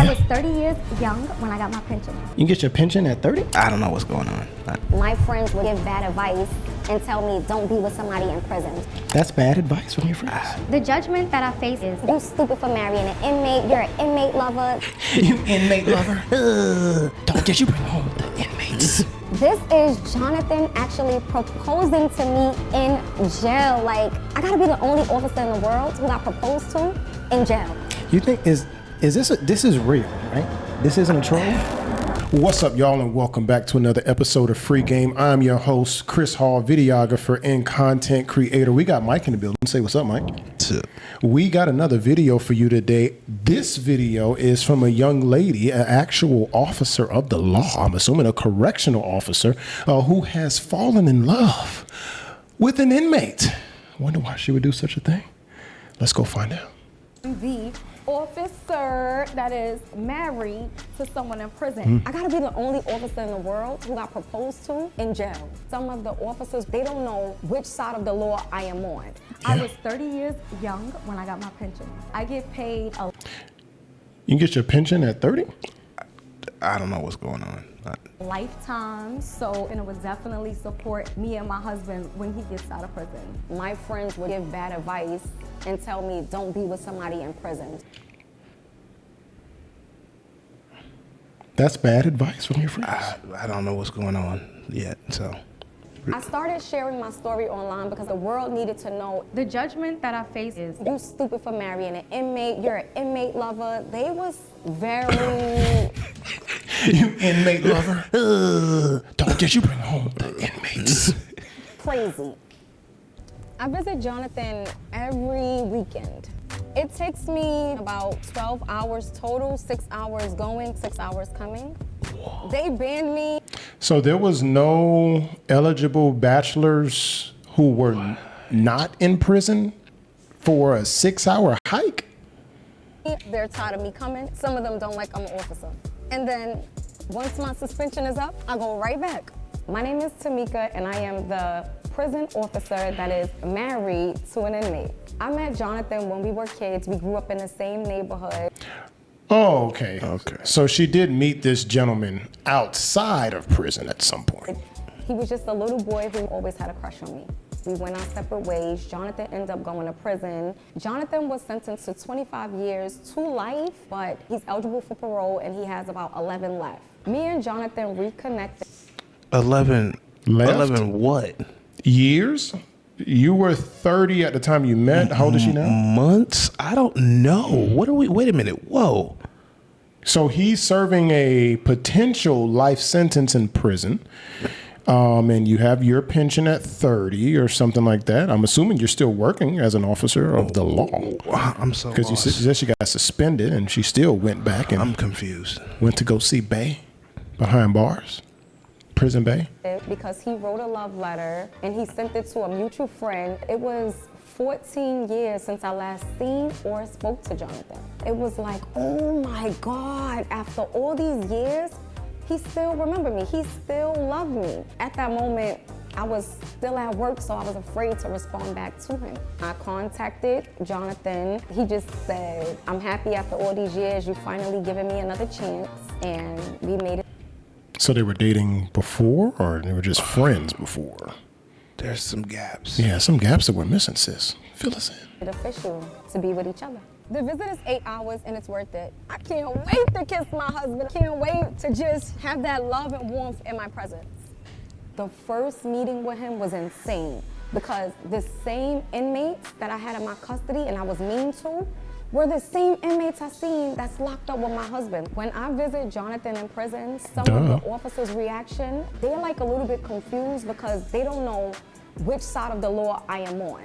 I was 30 years young when I got my pension. You get your pension at 30? I don't know what's going on. My friends would give bad advice and tell me don't be with somebody in prison. That's bad advice from your friends. The judgment that I face is you stupid for marrying an inmate, you're an inmate lover. You inmate lover? Don't get you bring home the inmates. This is Jonathan actually proposing to me in jail. Like, I gotta be the only officer in the world who got proposed to in jail. You think this is real, right? This isn't a troll? What's up, y'all, and welcome back to another episode of Free Game. I'm your host, Chris Hall, videographer and content creator. We got Mike in the building. Say what's up, Mike. What's up? We got another video for you today. This video is from a young lady, an actual officer of the law, I'm assuming a correctional officer, who has fallen in love with an inmate. Wonder why she would do such a thing. Let's go find out. The officer that is married to someone in prison. I gotta be the only officer in the world who got proposed to in jail. Some of the officers, they don't know which side of the law I am on. I was 30 years young when I got my pension. I get paid a You get your pension at 30? I don't know what's going on. lifetime, so and it would definitely support me and my husband when he gets out of prison. My friends would give bad advice and tell me don't be with somebody in prison. That's bad advice from your friends. I don't know what's going on yet, so. I started sharing my story online because the world needed to know The judgment that I face is you stupid for marrying an inmate, you're an inmate lover. They was very You inmate lover? Don't get you bring home the inmates. crazy. I visit Jonathan every weekend. It takes me about 12 hours total, 6 hours going, 6 hours coming. They banned me. So there was no eligible bachelors who were not in prison for a 6-hour hike? They're tired of me coming. Some of them don't like I'm an officer. And then once my suspension is up, I go right back. My name is Tamika, and I am the prison officer that is married to an inmate. I met Jonathan when we were kids. We grew up in the same neighborhood. Oh, okay. Okay. So she did meet this gentleman outside of prison at some point. He was just a little boy who always had a crush on me. We went our separate ways. Jonathan ended up going to prison. Jonathan was sentenced to 25 years to life, but he's eligible for parole and he has about 11 left. Me and Jonathan reconnected. 11 what? Years? You were 30 at the time you met. How old is she now? Months? I don't know. Wait a minute. Whoa. So he's serving a potential life sentence in prison. And you have your pension at 30 or something like that. I'm assuming you're still working as an officer of the law. I'm so Because you lost. said she got suspended and she still went back and I'm confused. went to go see Bay behind bars. Prison Bay. Because he wrote a love letter and he sent it to a mutual friend. It was 14 years since I last seen or spoke to Jonathan. It was like, oh my God, after all these years, he still remembered me. He still loved me. At that moment, I was still at work, so I was afraid to respond back to him. I contacted Jonathan. He just said, I'm happy after all these years, you finally given me another chance, and we made it. So they were dating before or they were just friends before? There's some gaps. Yeah, some gaps that were missing, sis. Fill us in. Official to be with each other. The visit is 8 hours and it's worth it. I can't wait to kiss my husband. Can't wait to just have that love and warmth in my presence. The first meeting with him was insane because the same inmates that I had in my custody and I was mean to were the same inmates I seen that's locked up with my husband. When I visit Jonathan in prison, some of the officers' reaction, they're like a little bit confused because they don't know which side of the law I am on.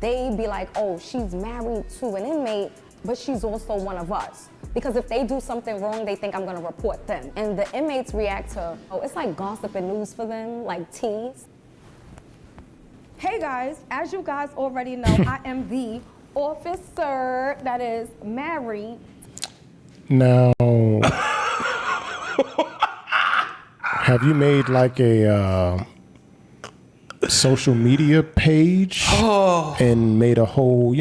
They be like, oh, she's married to an inmate, but she's also one of us. Because if they do something wrong, they think I'm gonna report them. And the inmates react to, oh, it's like gossip and news for them, like tease. Hey guys, as you guys already know, I am the officer that is married. Now, have you made like a social media page and made a whole,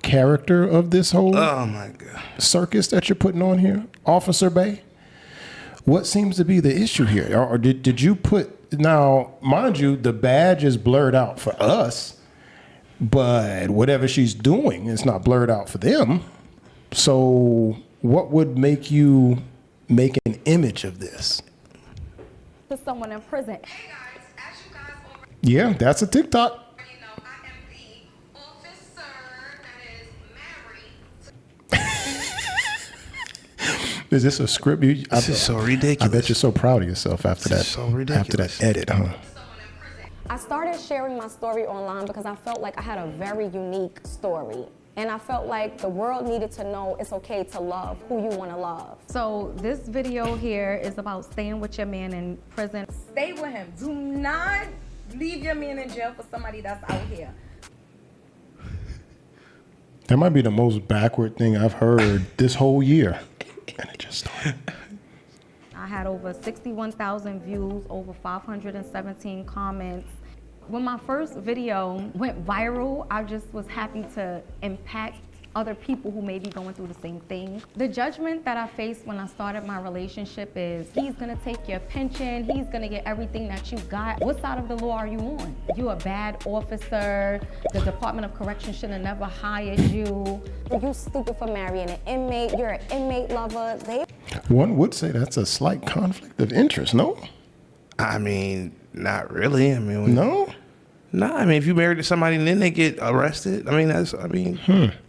character of this whole Oh my God. circus that you're putting on here, Officer Bay. What seems to be the issue here? Or did you put, now, mind you, the badge is blurred out for us, but whatever she's doing is not blurred out for them. So what would make you make an image of this? To someone in prison. Hey guys, as you guys already Yeah, that's a TikTok. know, I am the officer that is married. Is this a script? This is so ridiculous. I bet you're so proud of yourself after This that. is so ridiculous. After that edit, huh? I started sharing my story online because I felt like I had a very unique story. And I felt like the world needed to know it's okay to love who you want to love. So this video here is about staying with your man in prison. Stay with him. Do not leave your man in jail for somebody that's out here. That might be the most backward thing I've heard this whole year. And it just started. I had over 61,000 views, over 517 comments. When my first video went viral, I just was happy to impact other people who may be going through the same thing. The judgment that I faced when I started my relationship is, he's gonna take your pension, he's gonna get everything that you got. What side of the law are you on? You're a bad officer, the Department of Corrections should have never hired you. You stupid for marrying an inmate, you're an inmate lover. One would say that's a slight conflict of interest, no? I mean, not really. I mean, No? No, I mean, if you married to somebody and then they get arrested, It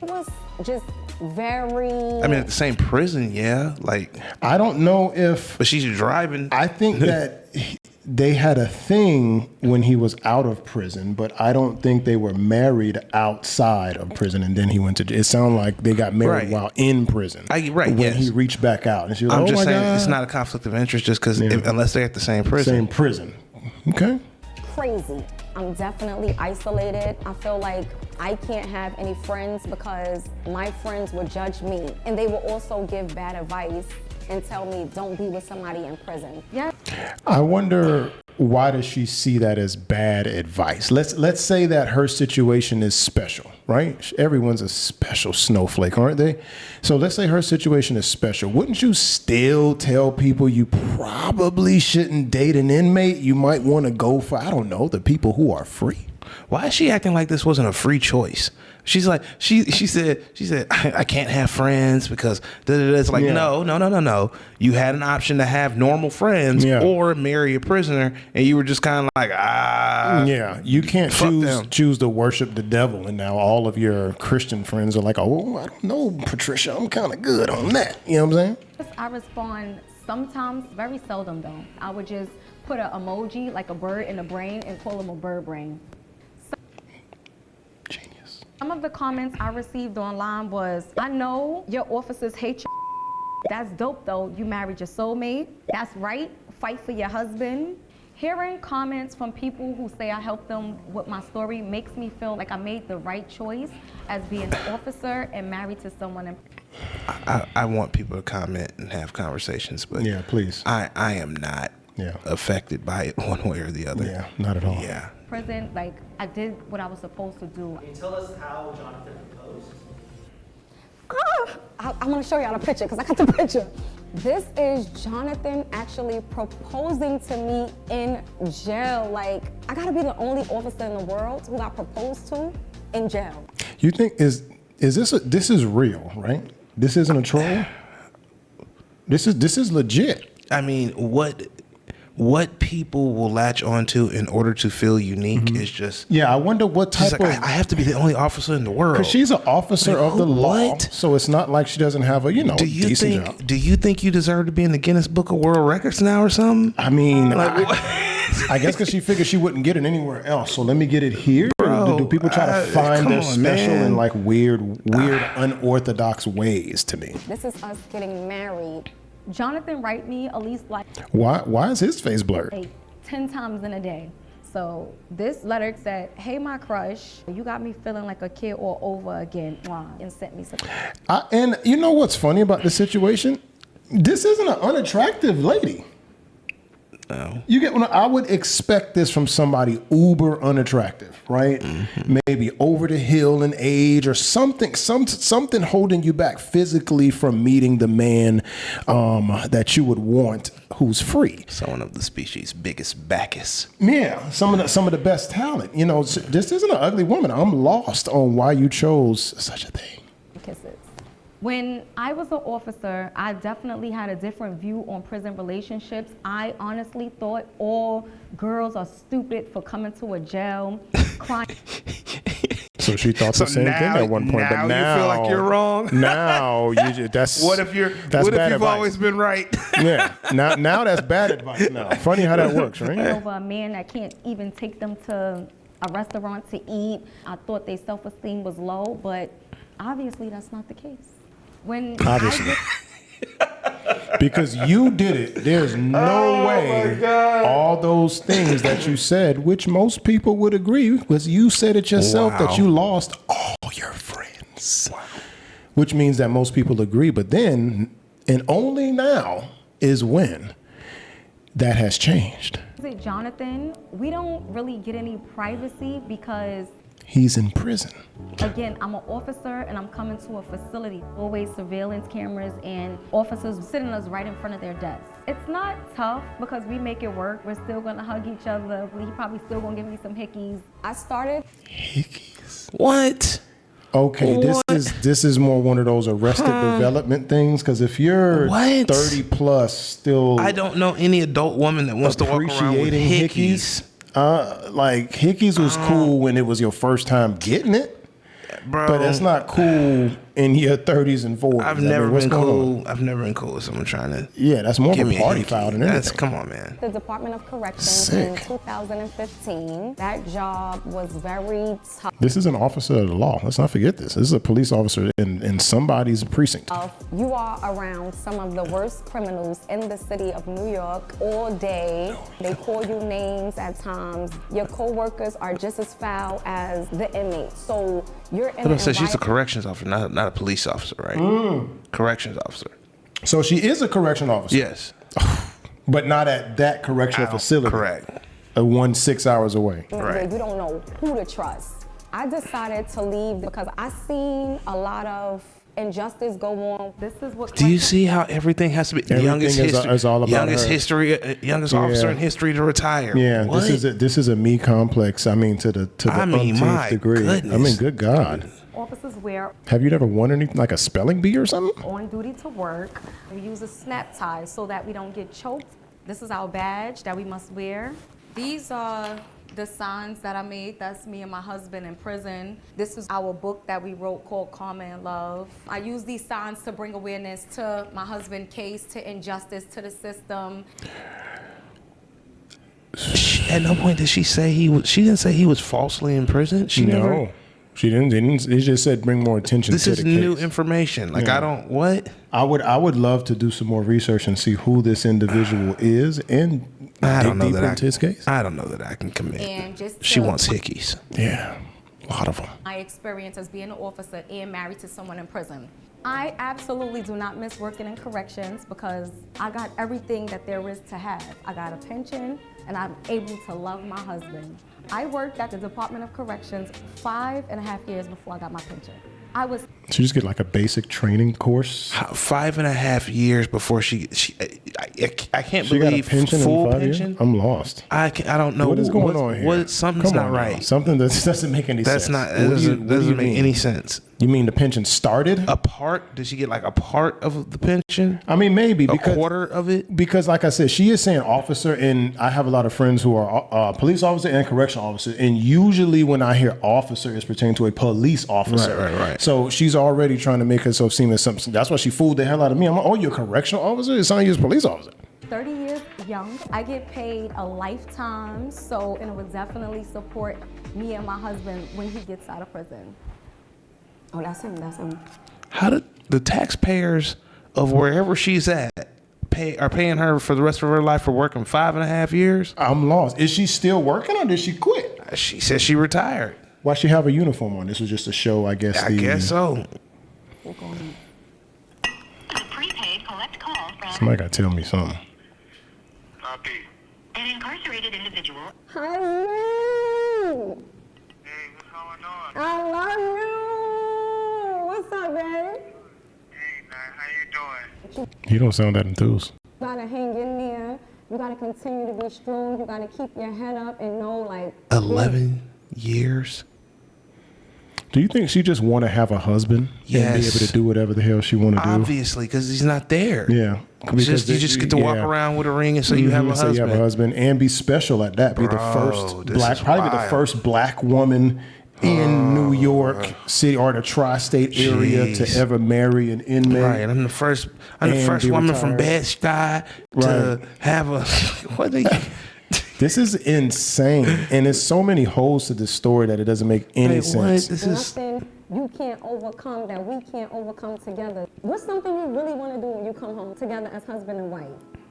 was just very... at the same prison, yeah. Like, I don't know if... but she's driving. I think that they had a thing when he was out of prison, but I don't think they were married outside of prison and then he went to... It sounded like they got married Right. while in prison. Right, When yes. he reached back out. And she was I'm like, just oh my saying God. it's not a conflict of interest just because unless they're at the same prison. Same prison. Okay. crazy. I'm definitely isolated. I feel like I can't have any friends because my friends would judge me. And they will also give bad advice and tell me don't be with somebody in prison. Yeah. I wonder, why does she see that as bad advice? Let's say that her situation is special, right? Everyone's a special snowflake, aren't they? So let's say her situation is special. Wouldn't you still tell people you probably shouldn't date an inmate? You might want to go for, I don't know, the people who are free. Why is she acting like this wasn't a free choice? She's like, she said, I can't have friends because it's like, Yeah. no. You had an option to have normal friends or marry a prisoner, and you were just kind of like, Yeah, you can't choose to worship the devil, and now all of your Christian friends are like, oh, I don't know, Patricia, I'm kind of good on that. You know what I'm saying? I respond sometimes, very seldom though. I would just put an emoji like a bird in a brain and call them a bird brain. Genius. Some of the comments I received online was, I know your officers hate you. That's dope though, you married your soulmate. That's right, fight for your husband. Hearing comments from people who say I helped them with my story makes me feel like I made the right choice as being an officer and married to someone. I want people to comment and have conversations, but Yeah, please. I am not affected by it one way or the other. Yeah, not at all. Yeah. Prison, like I did what I was supposed to do. Can you tell us how Jonathan proposed? I want to show y'all the picture because I got the picture. This is Jonathan actually proposing to me in jail. Like, I gotta be the only officer in the world who got proposed to in jail. You think is this is real, right? This isn't a troll. This is legit. I mean, what people will latch onto in order to feel unique is just... Yeah, I wonder what type She's like, of... I have to be the only officer in the world. Because she's an officer Like, of the law, what? so it's not like she doesn't have a, decent job. Do you think you deserve to be in the Guinness Book of World Records now or something? I mean, Like, I guess because she figured she wouldn't get it anywhere else, so let me get it here. Bro, do people try to find come their on, special man. in like weird, unorthodox ways to me? This is us getting married. Jonathan write me at least like Why is his face blurred? 10 times in a day. So this letter said, hey, my crush, you got me feeling like a kid all over again. And sent me some. And you know what's funny about this situation? This isn't an unattractive lady. You get I would expect this from somebody uber unattractive, right? Maybe over the hill in age or something holding you back physically from meeting the man that you would want who's free. Someone of the species' biggest Bacchus. Yeah, some of the best talent. You know, this isn't an ugly woman. I'm lost on why you chose such a thing. Kisses. When I was an officer, I definitely had a different view on prison relationships. I honestly thought all girls are stupid for coming to a jail, crying. So she thought the same thing at one point, but now you feel like you're wrong. Now that's What if you've advice. always been right? Yeah. Now that's bad advice. Now, funny how that works, right? Over a man that can't even take them to a restaurant to eat. I thought their self-esteem was low, but obviously that's not the case. When Obviously. Because you did it. There's no way all those things that you said, which most people would agree, because you said it yourself that you lost all your friends. Wow. Which means that most people agree. But then, and only now, is when that has changed. Jonathan, we don't really get any privacy because he's in prison. Again, I'm an officer and I'm coming to a facility. Always surveillance cameras and officers sitting us right in front of their desks. It's not tough because we make it work. We're still gonna hug each other. He probably still gonna give me some hickeys. I started. Hickeys? What? Okay, this is more one of those arrested development things. Because if you're 30 plus, still I don't know any adult woman that wants to walk around with hickeys. Like hickeys was cool when it was your first time getting it, bro. But it's not cool in your 30s and 40s. I've never been cool. I've never been cool with someone trying to. Yeah, that's more of give a me party hickey. foul than anything. Come on, man. The Department of Corrections Sick. in 2015. That job was very tough. This is an officer of the law. Let's not forget this. This is a police officer in somebody's precinct. You are around some of the worst criminals in the city of New York all day. They call you names at times. Your co-workers are just as foul as the inmates. So you're in But she's a corrections officer, not a police officer, right? Corrections officer. So she is a correction officer. Yes. But not at that correctional facility. Correct. 6 hours away. Right. You don't know who to trust. I decided to leave because I seen a lot of injustice go on. This is what. Do you see how everything has to be the youngest history? Is all about her. Youngest officer in history to retire. Yeah, What? this is a me complex. I mean, to the umpteenth my degree. goodness. I mean, good God. Officers wear Have you ever won anything like a spelling bee or something? on duty to work. We use a snap tie so that we don't get choked. This is our badge that we must wear. These are the signs that I made. That's me and my husband in prison. This is our book that we wrote called Karma and Love. I use these signs to bring awareness to my husband's case, to injustice, to the system. At no point did she say he was. She didn't say he was falsely imprisoned. She never. No, she didn't. It just said bring more attention This to is the case. new information. Like I don't what. I would love to do some more research and see who this individual is and I don't know dig that deeper into his case. I don't know that I can commit. And just She wants hickeys. Yeah, a lot of them. My experience as being an officer and married to someone in prison. I absolutely do not miss working in corrections because I got everything that there is to have. I got a pension and I'm able to love my husband. I worked at the Department of Corrections 5.5 years before I got my pension. So you just get like a basic training course. 5.5 years before she I can't She believe got a pension full in 5 years? pension. I'm lost. I don't know What is going on here? Something's Come not on now. right. Something that doesn't make any That's sense. not. What do you Doesn't make mean? any sense. You mean the pension started? A part? Did she get like a part of the pension? I mean, maybe A because quarter of it? Because, like I said, she is saying officer, and I have a lot of friends who are police officer and correctional officer, and usually when I hear officer, it's pertaining to a police officer. Right. So she's already trying to make herself seem as something. That's why she fooled the hell out of me. I'm like, oh, you're a correctional officer? It's not you as a police officer. 30 years young. I get paid a lifetime, so and it would definitely support me and my husband when he gets out of prison. Oh, that's him. How did the taxpayers of wherever she's at are paying her for the rest of her life for working 5.5 years? I'm lost. Is she still working or did she quit? She said she retired. Why she have a uniform on? This was just a show, I guess. I guess so. Prepaid collect call from Somebody got to tell me something. Copy. An incarcerated individual. Hi, you. Hey, what's going on? I love you. What's up, babe? Hey, man, how you doing? You don't sound that enthused. You gotta hang in there. You gotta continue to be strong. You gotta keep your head up and know, like, 11 years. Do you think she just want to have a husband and be able Yes. to do whatever the hell she want to do? Obviously, because he's not there. Yeah. It's just, you just get to walk yeah. around with a ring and say you have a Mhm, say husband. you have a husband and be special at that. Be the Bro, first this black, is probably the wild. first black woman in New York City or the tri-state area to Jeez. ever marry an inmate. Right, I'm the first. I'm the And first be woman from retired. Bed-Stuy to Right. have a. What they? This is insane, and there's so many holes to this story that it doesn't make any Wait, what? sense. This is. nothing you can't overcome that we can't overcome together. What's something you really want to do when you come home together as husband and wife?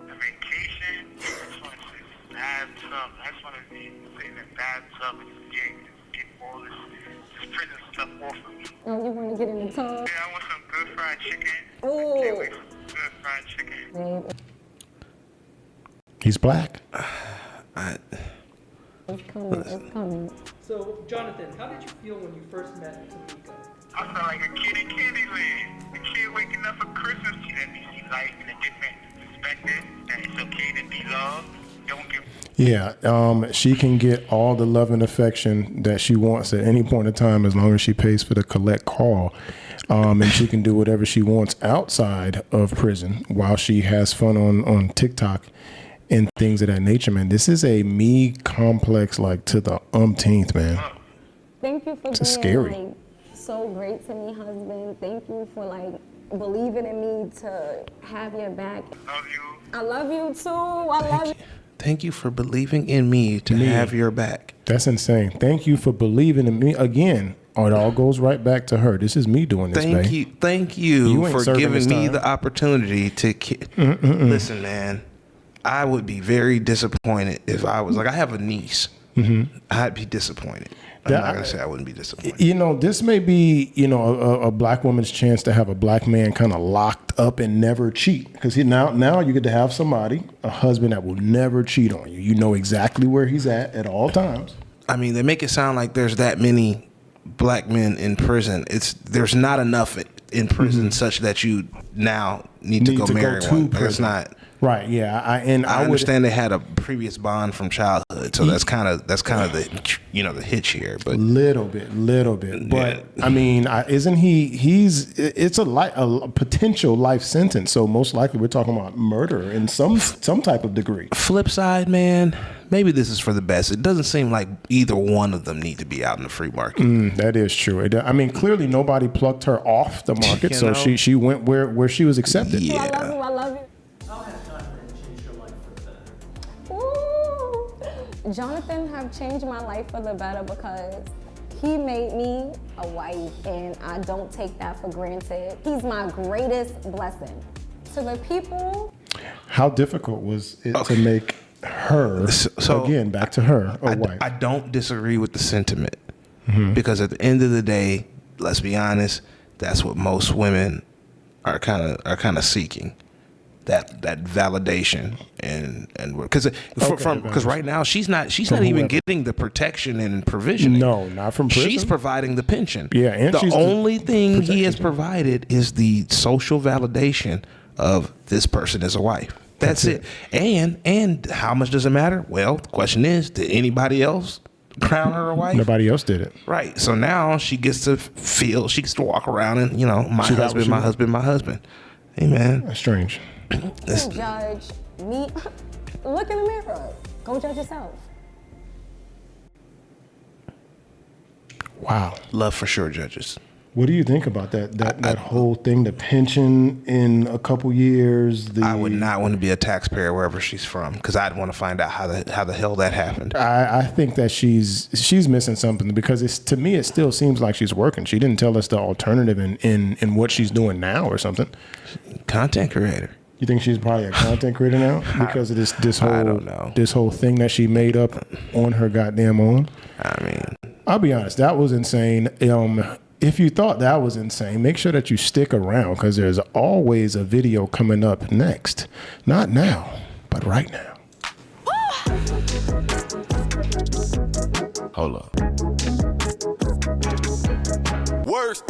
A vacation? I just want to sit in the bathtub. I just want to be sitting in the bathtub and just get all this prison stuff off of me. Oh, you want to get in the tub? Yeah, I want some good fried chicken. Ooh. Can't wait for some good fried chicken. Babe, He's black. it's coming. It's coming. So, Jonathan, how did you feel when you first met Tamika? I felt like a kid in Candyland. A kid waking up for Christmas. She let me see life in a different perspective. That it's okay to be loved. Don't give Yeah, she can get all the love and affection that she wants at any point in time as long as she pays for the collect call. And she can do whatever she wants outside of prison while she has fun on TikTok and things of that nature, man. This is a me complex, like, to the umpteenth, man. Thank you for This being is scary. like so great to me, husband. Thank you for like believing in me to have your back. love you. I love you too. I love you. Thank you for believing in me to have your back. That's insane. Thank you for believing in me. Again, it all goes right back to her. This is me doing this, Thank babe. you. Thank you, You ain't for serving giving this me time. the opportunity to. Listen, man. I would be very disappointed if I was like, I have a niece. I'd be disappointed. I'm That- not gonna say I wouldn't be disappointed. You know, this may be, a black woman's chance to have a black man kind of locked up and never cheat. Because now you get to have somebody, a husband that will never cheat on you. You know exactly where he's at all times. I mean, they make it sound like there's that many black men in prison. There's not enough in prison such that you now need to go marry one. Like, it's prison. not. Right, yeah. I understand they had a previous bond from childhood, so that's kind of the the hitch here. But Little bit. But I mean, isn't it's a potential life sentence. So most likely we're talking about murder in some type of degree. flip side, man, maybe this is for the best. It doesn't seem like either one of them need to be out in the free market. That is true. I mean, clearly nobody plucked her off the market, You so know? she went where she was accepted. Yeah. I love you. I love you. How has Jonathan changed your life for the better? Ooh. Jonathan have changed my life for the better because he made me a wife and I don't take that for granted. He's my greatest blessing. To the people, How difficult was it to make her, So- again, back to her, a wife? I don't disagree with the sentiment because at the end of the day, let's be honest, that's what most women are kind of seeking. That validation and because right now she's not even whoever. getting the protection and provisioning. No, not from prison. She's providing the pension. Yeah, and the she's the only thing he has protection. provided is the social validation of this person is a wife. That's it. And how much does it matter? Well, the question is, did anybody else crown her a wife? Nobody else did it. Right. So now she gets to walk around and, my She got what husband, she my wanted. husband, my husband. Hey, man. That's strange. you judge me. Look in the mirror. Go judge yourself. Wow. Love for sure, judges. What do you think about that whole thing? The pension in a couple years. I would not want to be a taxpayer wherever she's from because I'd want to find out how the hell that happened. I think that she's missing something because to me it still seems like she's working. She didn't tell us the alternative in what she's doing now or something. Content creator. You think she's probably a content creator now because of this whole I don't know. this whole thing that she made up on her goddamn own? I mean, I'll be honest, that was insane. If you thought that was insane, make sure that you stick around because there's always a video coming up next. Not now, but right now. Hold up. Worst.